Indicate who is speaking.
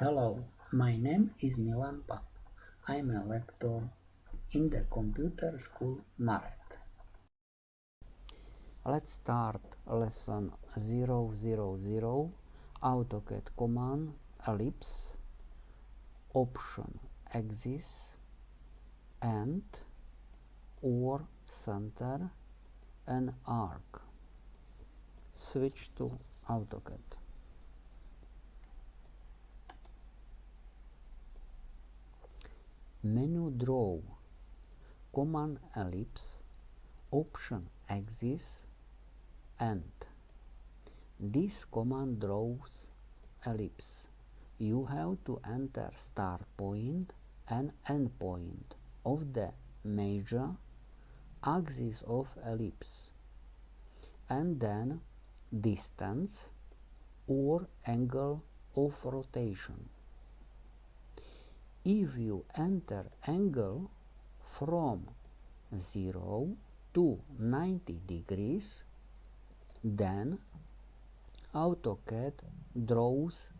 Speaker 1: Hello, my name is Milan Pap. I'm a lecturer in the computer school Maret.
Speaker 2: Let's start lesson 000 AutoCAD command ellipse option axis and or center an arc. Switch to AutoCAD. Menu draw command ellipse option axis and this command draws ellipse. You have to enter start point and end point of the major axis of ellipse and then distance or angle of rotation. If you enter angle from 0 to 90 degrees, then AutoCAD draws